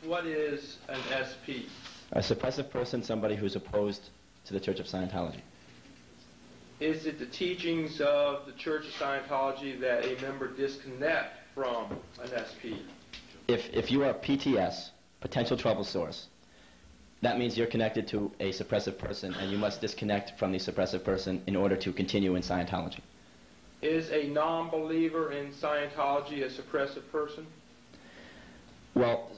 What is an SP? A suppressive person, somebody who's opposed to the Church of Scientology. Is it the teachings of the Church of Scientology that a member disconnect from an SP? If you are PTS, potential trouble source, that means you're connected to a suppressive person, and you must disconnect from the suppressive person in order to continue in Scientology. Is a non-believer in Scientology a suppressive person? Well,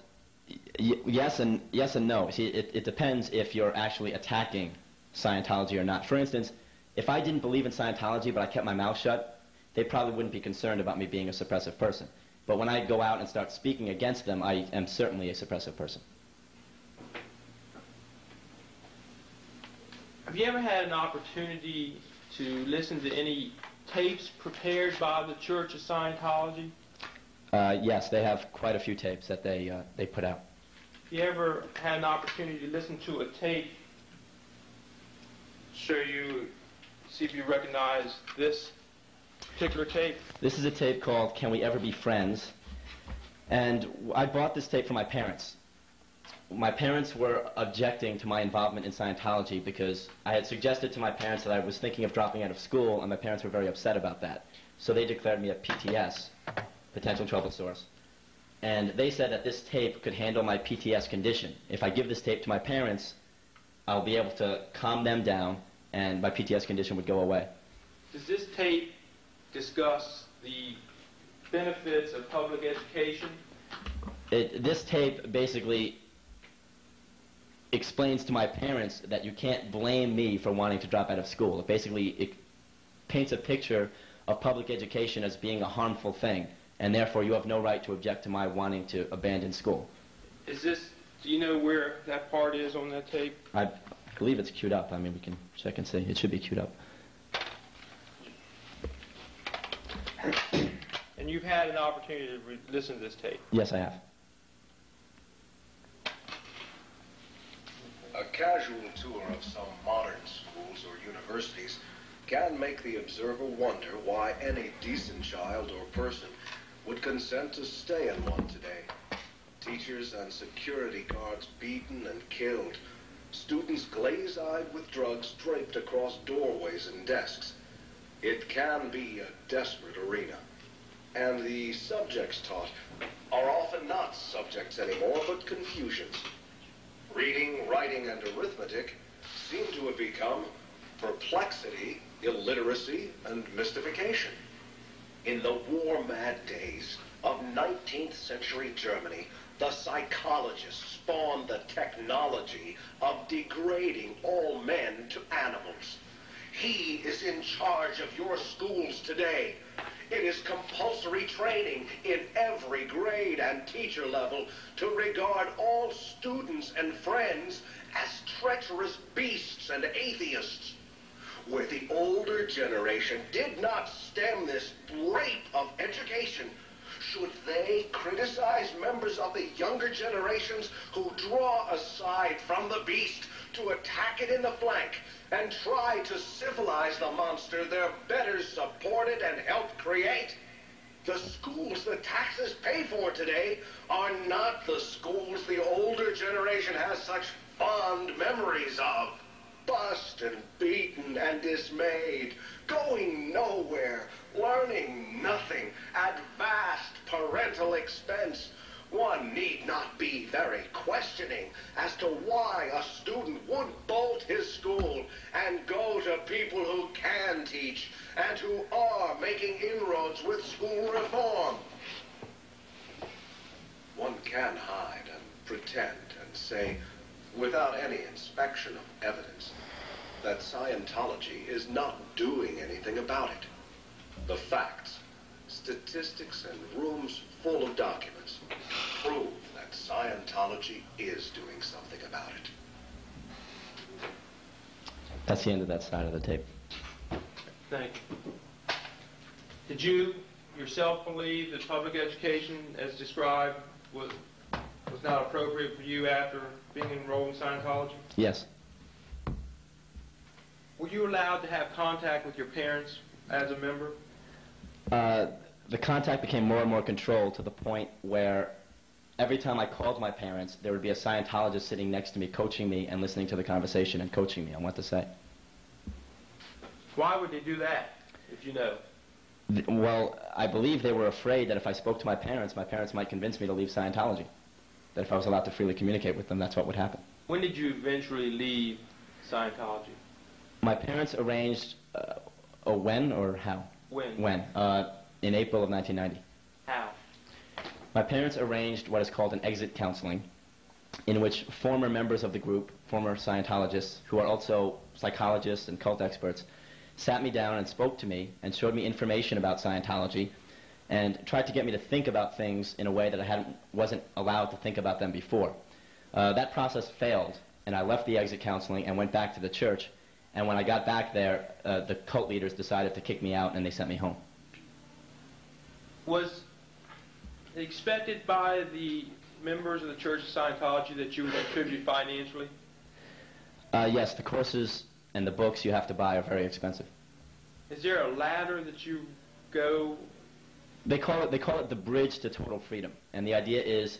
yes and no. See, it depends if you're actually attacking Scientology or not. For instance, if I didn't believe in Scientology but I kept my mouth shut, they probably wouldn't be concerned about me being a suppressive person. But when I go out and start speaking against them, I am certainly a suppressive person. Have you ever had an opportunity to listen to any tapes prepared by the Church of Scientology? Yes, they have quite a few tapes that they put out. Have you ever had an opportunity to listen to a tape, see if you recognize this particular tape? This is a tape called Can We Ever Be Friends? And I bought this tape from my parents. My parents were objecting to my involvement in Scientology because I had suggested to my parents that I was thinking of dropping out of school, and my parents were very upset about that. So they declared me a PTS, potential trouble source. And they said that this tape could handle my PTS condition. If I give this tape to my parents, I'll be able to calm them down, and my PTS condition would go away. Does this tape discuss the benefits of public education? This tape basically explains to my parents that you can't blame me for wanting to drop out of school. It paints a picture of public education as being a harmful thing, and therefore you have no right to object to my wanting to abandon school. Do you know where that part is on that tape? I believe it's queued up. I mean, we can check and see. It should be queued up. And you've had an opportunity to listen to this tape? Yes, I have. A casual tour of some modern schools or universities can make the observer wonder why any decent child or person would consent to stay in one today. Teachers and security guards beaten and killed. Students glaze-eyed with drugs draped across doorways and desks. It can be a desperate arena. And the subjects taught are often not subjects anymore, but confusions. Reading, writing, and arithmetic seem to have become perplexity, illiteracy, and mystification. In the war-mad days of 19th century Germany, the psychologists spawned the technology of degrading all men to animals. He is in charge of your schools today. It is compulsory training in every grade and teacher level to regard all students and friends as treacherous beasts and atheists. Where the older generation did not stem this rape of education, should they criticize members of the younger generations who draw aside from the beast to attack it in the flank and try to civilize the monster their betters supported and helped create? The schools the taxes pay for today are not the schools the older generation has such fond memories of. Bust and beaten and dismayed, going nowhere, learning nothing, at vast parental expense. One need not be very questioning as to why a student would bolt his school and go to people who can teach and who are making inroads with school reform. One can hide and pretend and say, without any inspection of evidence, that Scientology is not doing anything about it. The facts, statistics, and rooms full of documents prove that Scientology is doing something about it. That's the end of that side of the tape. Thank you. Did you yourself believe that public education, as described, was not appropriate for you after being enrolled in Scientology? Yes. Were you allowed to have contact with your parents as a member? The contact became more and more controlled to the point where every time I called my parents, there would be a Scientologist sitting next to me, coaching me and listening to the conversation and coaching me on what to say. Why would they do that, if you know? Well, I believe they were afraid that if I spoke to my parents might convince me to leave Scientology. That if I was allowed to freely communicate with them, that's what would happen. When did you eventually leave Scientology? My parents arranged, when or how? When? When? In April of 1990. How? My parents arranged what is called an exit counseling, in which former members of the group, former Scientologists, who are also psychologists and cult experts, sat me down and spoke to me and showed me information about Scientology and tried to get me to think about things in a way that I wasn't allowed to think about them before. That process failed, and I left the exit counseling and went back to the church. And when I got back there, the cult leaders decided to kick me out, and they sent me home. Was it expected by the members of the Church of Scientology that you would contribute financially? Yes, the courses and the books you have to buy are very expensive. Is there a ladder that you go? They call it the bridge to total freedom. And the idea is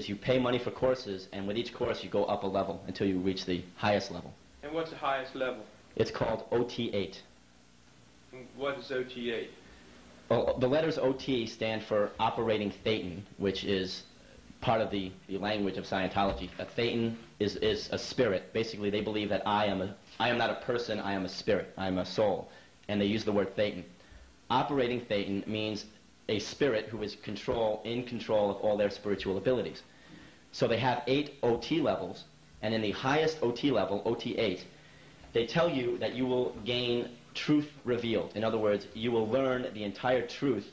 you pay money for courses, and with each course you go up a level until you reach the highest level. And what's the highest level? It's called OT8. And what is OT8? Well, the letters OT stand for Operating Thetan, which is part of the language of Scientology. A Thetan is a spirit. Basically, they believe that I am not a person, I am a spirit, I am a soul. And they use the word Thetan. Operating Thetan means a spirit who is in control of all their spiritual abilities. So they have 8 OT levels, and in the highest OT level, OT8, they tell you that you will gain truth revealed. In other words, you will learn the entire truth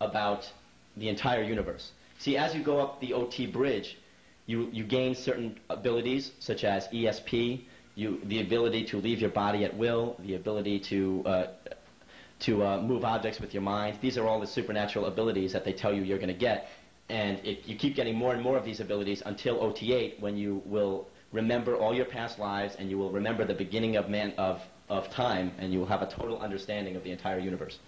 about the entire universe. See, as you go up the OT bridge, you gain certain abilities, such as ESP, the ability to leave your body at will, the ability to move objects with your mind. These are all the supernatural abilities that they tell you you're going to get. And you keep getting more and more of these abilities until OT8, when you will remember all your past lives, and you will remember the beginning of time, and you will have a total understanding of the entire universe.